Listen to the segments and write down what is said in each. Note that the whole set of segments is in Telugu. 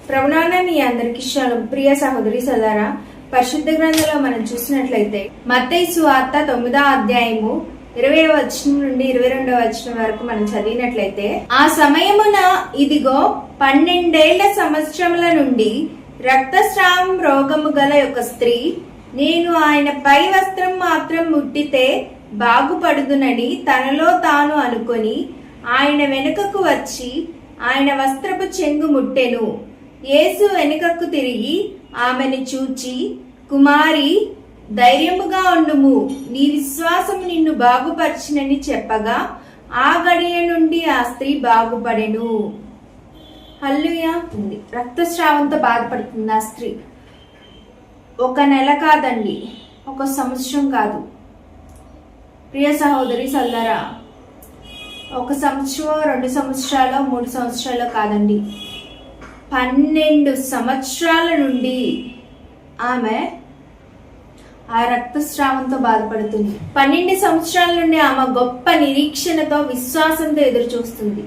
ప్రభునాన్న మీ అందరికి శరణం. ప్రియ సహోదరి సోదరా, పరిశుద్ధ గ్రంథంలో మనం చూసినట్లయితే మత్తయి సువార్త 9వ అధ్యాయము 20వ వచనం నుండి 22వ వచనం వరకు మనం చదివినట్లయితే, ఆ సమయమున ఇదిగో 12 సంవత్సరముల నుండి రక్తస్రావం రోగము గల ఒక స్త్రీ, నేను ఆయన పై వస్త్రం మాత్రం ముట్టితే బాగుపడుదునని తనలో తాను అనుకొని ఆయన వెనుకకు వచ్చి ఆయన వస్త్రపు చెంగు ముట్టెను. యేసు వెనుకకు తిరిగి ఆమెను చూచి, కుమారి, ధైర్యముగా ఉండుము, నీ విశ్వాసము నిన్ను బాగుపరిచినని చెప్పగా ఆ గడియ నుండి ఆ స్త్రీ బాగుపడెను. హల్లెలూయా. రక్తస్రావంతో బాధపడుతుంది ఆ స్త్రీ. ఒక నెల కాదండి, ఒక సంవత్సరం కాదు. ప్రియ సహోదరి సోదరా, ఒక సంవత్సరం, 2 సంవత్సరాలు, 3 సంవత్సరాలు కాదండి, 12 సంవత్సరాల నుండి ఆమె ఆ రక్తస్రావంతో బాధపడుతుంది. 12 సంవత్సరాల నుండి ఆమె గొప్ప నిరీక్షణతో, విశ్వాసంతో ఎదురు చూస్తుంది.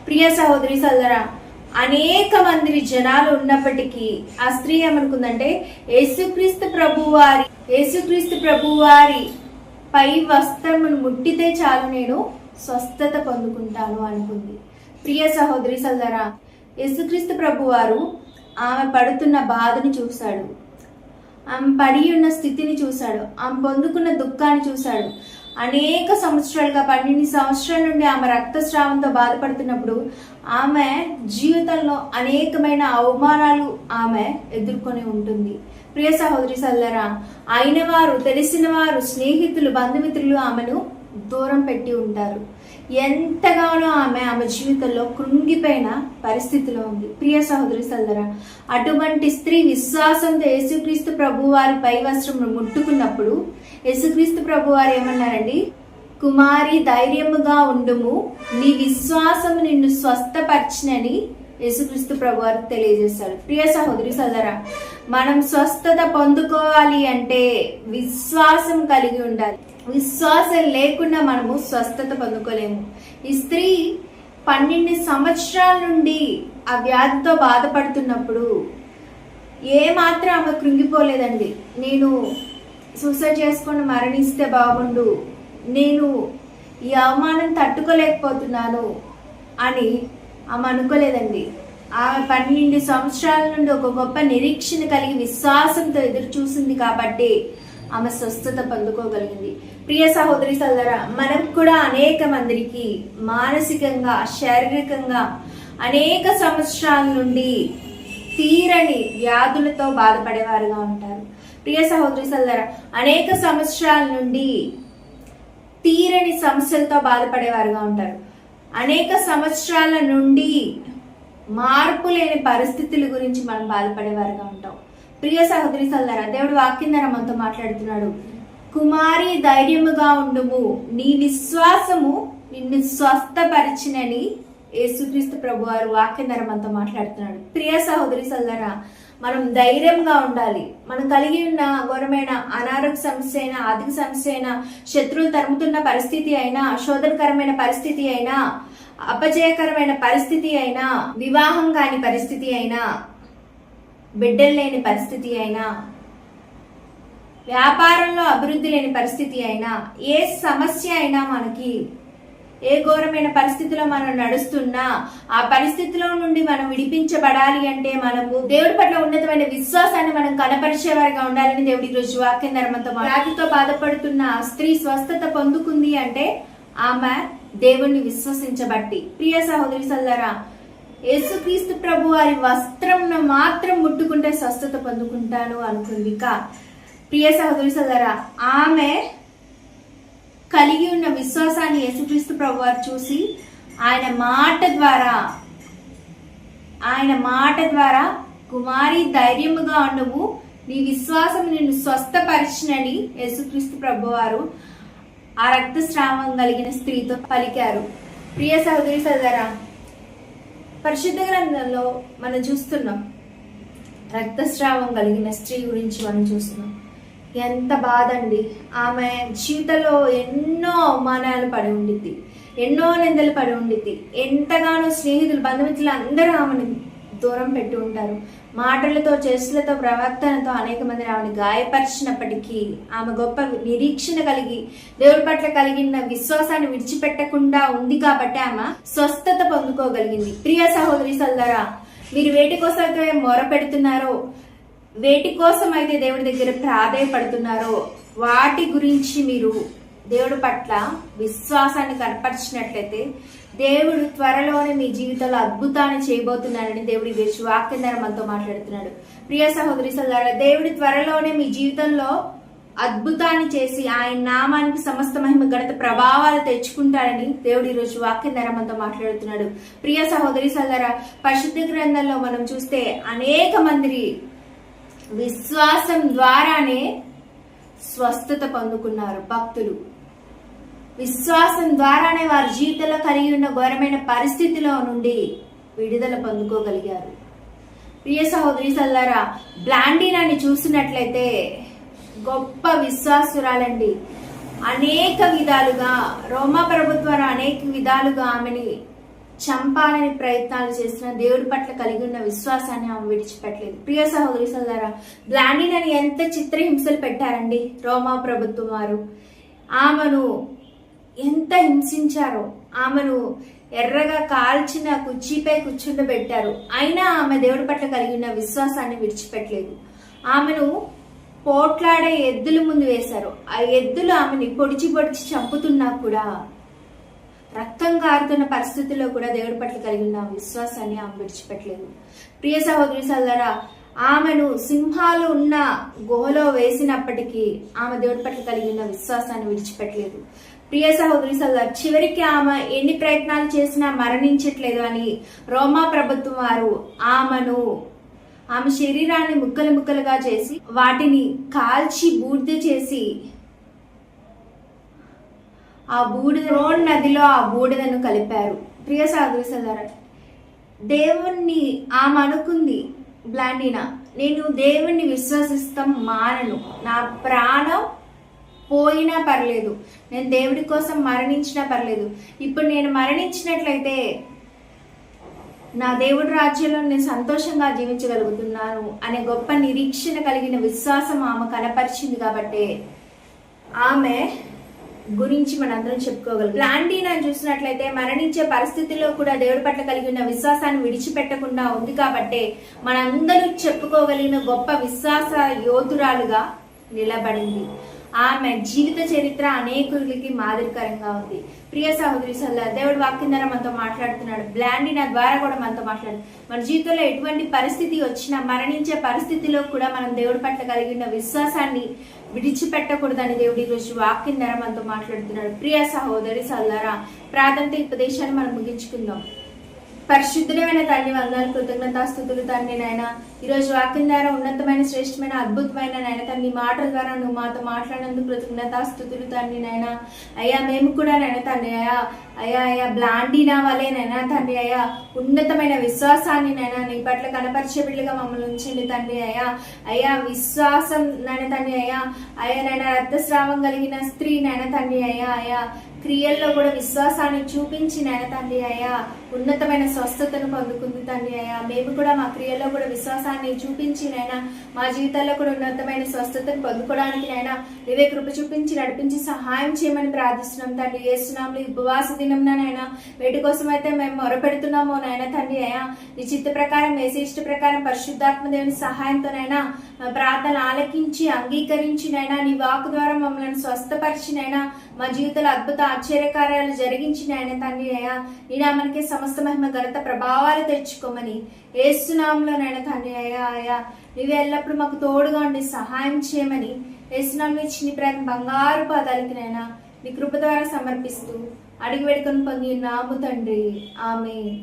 ప్రియ సహోదరి సోదరా, అనేక మంది జనాలు ఉన్నప్పటికీ ఆ స్త్రీ ఏమనుకుందంటే, యేసుక్రీస్తు ప్రభువారి పై వస్త్రమును ముట్టితే చాలు, నేను స్వస్థత పొందుకుంటాను అనుకుంది. ప్రియ సహోదరి సోదరా, యేసుక్రీస్తు ప్రభువారు ఆమె పడుతున్న బాధని చూశాడు, ఆమె పడి ఉన్న స్థితిని చూశాడు, ఆమె పొందుకున్న దుఃఖాన్ని చూశాడు. అనేక సంవత్సరాలుగా 12 సంవత్సరాల నుండి ఆమె రక్తస్రావంతో బాధపడుతున్నప్పుడు ఆమె జీవితంలో అనేకమైన అవమానాలు ఆమె ఎదుర్కొని ఉంటుంది. ప్రియ సహోదరి సోదరా, అయిన వారు, తెలిసిన వారు, స్నేహితులు, బంధుమిత్రులు ఆమెను దూరం పెట్టి ఉంటారు. ఎంతగానో ఆమె జీవితంలో కృంగిపోయిన పరిస్థితిలో ఉంది. ప్రియ సహోదరి సోదరా, అటువంటి స్త్రీ విశ్వాసంతో యేసుక్రీస్తు ప్రభు వారి పై వస్త్రం ముట్టుకున్నప్పుడు యేసుక్రీస్తు ప్రభు వారు ఏమన్నారండి? కుమారి, ధైర్యముగా ఉండుము, నీ విశ్వాసము నిన్ను స్వస్థపరిచినని యేసుక్రీస్తు ప్రభు వారు తెలియజేశాడు. ప్రియ సహోదరి సోదరా, మనం స్వస్థత పొందుకోవాలి అంటే విశ్వాసం కలిగి ఉండాలి. విశ్వాసం లేకుండా మనము స్వస్థత పొందుకోలేము. ఈ స్త్రీ 12 సంవత్సరాల నుండి ఆ వ్యాధితో బాధపడుతున్నప్పుడు ఏమాత్రం ఆమె కృంగిపోలేదండి. నేను సూసైడ్ చేసుకొని మరణిస్తే బాగుండు, నేను ఈ అవమానం తట్టుకోలేకపోతున్నాను అని ఆమె అనుకోలేదండి. ఆమె 12 సంవత్సరాల నుండి ఒక గొప్ప నిరీక్షణ కలిగి విశ్వాసంతో ఎదురు చూసింది కాబట్టి ఆమె స్వస్థత పొందుకోగలిగింది. ప్రియ సహోదరి సోదరా, మనం కూడా అనేక మందికి మానసికంగా, శారీరకంగా అనేక సంవత్సరాల నుండి తీరని వ్యాధులతో బాధపడేవారుగా ఉంటారు. ప్రియ సహోదరి సోదరా, అనేక సంవత్సరాల నుండి తీరని సమస్యలతో బాధపడేవారుగా ఉంటారు. అనేక సంవత్సరాల నుండి మార్పు లేని పరిస్థితుల గురించి మనం బాధపడేవారుగా ఉంటాం. ప్రియ సహోదరి సోదరా, దేవుడు వాక్యం ద్వారా మనతో మాట్లాడుతున్నాడు. కుమారి, ధైర్యముగా ఉండుము, నీ విశ్వాసము నిన్ను స్వస్థపరిచినని యేసుక్రీస్తు ప్రభువారు వాక్యం ద్వారా మనతో మాట్లాడుతున్నాడు. ప్రియ సహోదరి సోదరా, మనం ధైర్యంగా ఉండాలి. మనం కలిగి ఉన్న ఘోరమైన అనారోగ్య సమస్య అయినా, ఆర్థిక సమస్య అయినా, శత్రువులు తరుముతున్న పరిస్థితి అయినా, శోధనకరమైన పరిస్థితి అయినా, అపజయకరమైన పరిస్థితి అయినా, వివాహం కాని పరిస్థితి అయినా, బిడ్డలు లేని పరిస్థితి అయినా, వ్యాపారంలో అభివృద్ధి లేని పరిస్థితి అయినా, ఏ సమస్య అయినా, మనకి ఏ ఘోరమైన పరిస్థితిలో మనం నడుస్తున్నా ఆ పరిస్థితిలో నుండి మనం విడిపించబడాలి అంటే మనము దేవుడి పట్ల ఉన్నతమైన విశ్వాసాన్ని మనం కనపరిచేవారిగా ఉండాలని దేవుడి రోజు వాక్యం ధర్మంతో వ్యాధితో బాధపడుతున్న స్త్రీ స్వస్థత పొందుకుంది అంటే ఆమె దేవుణ్ణి విశ్వసించబట్టి. ప్రియ సహోదరి సోదరా, యేసుక్రీస్తు ప్రభు వారి వస్త్రం మాత్రం ముట్టుకుంటే స్వస్థత పొందుకుంటాను అనుకుంది. ప్రియ సహోదరి సోదరా, ఆమె కలిగి ఉన్న విశ్వాసాన్ని యేసుక్రీస్తు ప్రభు వారు చూసి ఆయన మాట ద్వారా కుమారి, ధైర్యముగా ఉండుము, నీ విశ్వాసం నిన్ను స్వస్థపరిచినని యేసుక్రీస్తు ప్రభు వారు ఆ రక్తస్రావం కలిగిన స్త్రీతో పలికారు. ప్రియ సహోదరి సోదరా, పరిశుద్ధ గ్రంథంలో మనం చూస్తున్నాం, రక్తస్రావం కలిగిన స్త్రీ గురించి మనం చూస్తున్నాం. ఎంత బాధ అండి. ఆమె జీవితంలో ఎన్నో అవమానాలు పడి ఉండిద్ది, ఎన్నో నిందలు పడి ఉండిద్ది. ఎంతగానో స్నేహితులు, బంధుమిత్రులు అందరూ ఆమెను దూరం పెట్టి ఉంటారు. మాటలతో, చేష్టలతో, ప్రవర్తనతో అనేక మందిని ఆమెను గాయపరిచినప్పటికీ ఆమె గొప్ప నిరీక్షణ కలిగి దేవుడి పట్ల కలిగిన విశ్వాసాన్ని విడిచిపెట్టకుండా ఉంది కాబట్టి ఆమె స్వస్థత పొందుకోగలిగింది. ప్రియ సహోదరి సోదరులారా, మీరు వేటి కోసం అయితే మొర పెడుతున్నారో, వేటి కోసం అయితే దేవుడి దగ్గర ప్రాధేయపడుతున్నారో వాటి గురించి మీరు దేవుడి పట్ల విశ్వాసాన్ని కనపరిచినట్లయితే దేవుడు త్వరలోనే మీ జీవితంలో అద్భుతాన్ని చేయబోతున్నాడని దేవుడి గురించి వాక్యం ద్వారా మనతో మాట్లాడుతున్నాడు. ప్రియ సహోదరి సోదరులారా, దేవుడి త్వరలోనే మీ జీవితంలో అద్భుతాన్ని చేసి ఆయన నామానికి సమస్త మహిమ ఘనత ప్రభావాలు తెచ్చుకుంటాడని దేవుడు ఈరోజు వాక్యం ద్వారా మనతో మాట్లాడుతున్నాడు. ప్రియ సహోదరి సోదరులారా, పరిశుద్ధ గ్రంథంలో మనం చూస్తే అనేక మంది విశ్వాసం ద్వారానే స్వస్థత పొందుకున్నారు. భక్తులు విశ్వాసం ద్వారానే వారి జీవితంలో కలిగి ఉన్న ఘోరమైన పరిస్థితిలో నుండి విడుదల పొందుకోగలిగారు. ప్రియ సహోదరి సోదరులారా, బ్లాండీనాని చూసినట్లయితే గొప్ప విశ్వాసురాలండి. అనేక విధాలుగా రోమా ప్రభుత్వం అనేక విధాలుగా ఆమెని చంపాలని ప్రయత్నాలు చేసిన దేవుడి పట్ల కలిగి ఉన్న విశ్వాసాన్ని ఆమె విడిచిపెట్టలేదు. ప్రియ సహోదరి సోదరులారా, బ్లాండీనాని ఎంత చిత్రహింసలు పెట్టారండి రోమా ప్రభుత్వం వారు. ఆమెను ఎంత హింసించారో, ఆమెను ఎర్రగా కాల్చిన కుర్చీపై కూర్చుండబెట్టారు. అయినా ఆమె దేవుడి పట్ల కలిగిన విశ్వాసాన్ని విడిచిపెట్టలేదు. ఆమెను పోట్లాడే ఎద్దుల ముందు వేశారు. ఆ ఎద్దులు ఆమెని పొడిచి పొడిచి చంపుతున్నా కూడా, రక్తం కారుతున్న పరిస్థితుల్లో కూడా దేవుడి పట్ల కలిగిన విశ్వాసాన్ని ఆమె విడిచిపెట్టలేదు. ప్రియ సహోదరి సోదరులారా, ఆమెను సింహాలు ఉన్న గుహలో వేసినప్పటికీ ఆమె దేవుడి పట్ల కలిగిన విశ్వాసాన్ని విడిచిపెట్టలేదు. ప్రియ సహోదరి సోదరులారా, చివరికి ఆమె ఎన్ని ప్రయత్నాలు చేసినా మరణించట్లేదు అని రోమా ప్రభుత్వం వారు ఆమె శరీరాన్ని ముక్కలు ముక్కలుగా చేసి వాటిని కాల్చి బూడిద చేసి ఆ బూడిద రోడ్ నదిలో ఆ బూడిదను కలిపారు. ప్రియ సహోదరి సోదరులారా, దేవుణ్ణి ఆమె అనుకుంది బ్లాండీనా, నేను దేవుణ్ణి విశ్వసిస్తాం మానను, నా ప్రాణం పోయినా పర్లేదు, నేను దేవుడి కోసం మరణించినా పర్లేదు, ఇప్పుడు నేను మరణించినట్లయితే నా దేవుడి రాజ్యంలో నేను సంతోషంగా జీవించగలుగుతున్నాను అనే గొప్ప నిరీక్షణ కలిగిన విశ్వాసం ఆమె కనపరిచింది. కాబట్టి ఆమె గురించి మనందరం చెప్పుకోగలం. బ్లాండీనాని చూసినట్లయితే మరణించే పరిస్థితుల్లో కూడా దేవుడి పట్ల కలిగి ఉన్న విశ్వాసాన్ని విడిచిపెట్టకుండా ఉంది. కాబట్టి మనందరూ చెప్పుకోగలిగిన గొప్ప విశ్వాస యోధురాలుగా నిలబడింది. ఆమె జీవిత చరిత్ర అనేకులకి మాదిరికరంగా ఉంది. ప్రియ సహోదరి సోదరులారా, దేవుడు వాక్యం ద్వారా మనతో మాట్లాడుతున్నాడు. బ్లాండీనా ద్వారా కూడా మనతో మాట్లాడు. మన జీవితంలో ఎటువంటి పరిస్థితి వచ్చినా, మరణించే పరిస్థితిలో కూడా మనం దేవుడి పట్ల కలిగిన విశ్వాసాన్ని విడిచిపెట్టకూడదని దేవుడి ఈరోజు వాక్యం ద్వారా మనతో మాట్లాడుతున్నాడు. ప్రియ సహోదరి సోదరులారా, ప్రార్థనతో ఈ ఉపదేశాన్ని మనం ముగించుకుందాం. పరిశుద్ధమైన తండ్రి, వందనాలు, కృతజ్ఞతాస్తుతులు తండ్రి. నాయన ఈరోజు వాక్యం ద్వారా ఉన్నతమైన, శ్రేష్టమైన, అద్భుతమైన నాయన తండ్రి మాటల ద్వారా నువ్వు మాతో మాట్లాడినందుకు కృతజ్ఞతాస్తుతులు తండ్రి. నాయన అయ్యా, మేము కూడా నాయన తండ్రి అయ్యా బ్లాండీనా వలే నాయన తండ్రి ఉన్నతమైన విశ్వాసాన్ని నాయన నీ పట్ల కనపరిచే బిడ్డగా మమ్మల్ని ఉంచండి తండ్రి. అయ్యా విశ్వాసం నాయన తండ్రి నాయన రక్తస్రావం కలిగిన స్త్రీ నాయన తండ్రి క్రియల్లో కూడా విశ్వాసాన్ని చూపించి నాయన తండ్రి ఉన్నతమైన స్వస్థతను పొందుకుంది తండ్రి. మేము కూడా మా క్రియల్లో కూడా విశ్వాసాన్ని చూపించి నాయన మా జీవితాల్లో కూడా ఉన్నతమైన స్వస్థతను పొందుకోవడానికి నాయన నీవే కృప చూపించి నడిపించి సహాయం చేయమని ప్రార్థిస్తున్నాం తండ్రి. యేసునామములో ఉపవాస దినంన నాయన వేటి కోసం అయితే మేము మొరపెడుతున్నామో నాయన తండ్రి నీ చిత్త ప్రకారం, ఇష్ట ప్రకారం పరిశుద్ధాత్మ దేవుని సహాయంతో నాయన ప్రార్థన ఆలకించి అంగీకరించి నాయన నీ వాక్ ద్వారా మమ్మల్ని స్వస్థపరిచి నాయన మా జీవితంలో అద్భుత ఆశ్చర్యకార్యాలు జరిగించి నాయన తండ్రి నీ నామానికి సమస్త మహిమ ఘనత ప్రభావాలు తెచ్చుకోమని యేసునామములో నాయన తండ్రి నీవే ఎల్లప్పుడు మాకు తోడుగా ఉండి సహాయం చేయమని యేసునామములో ఇచ్చి నీ ప్రేమ బంగారు పాదాలకి నాయన నీ కృప ద్వారా సమర్పిస్తూ అడిగి వేడుకొని పొంది నాము తండ్రి. ఆమేన్.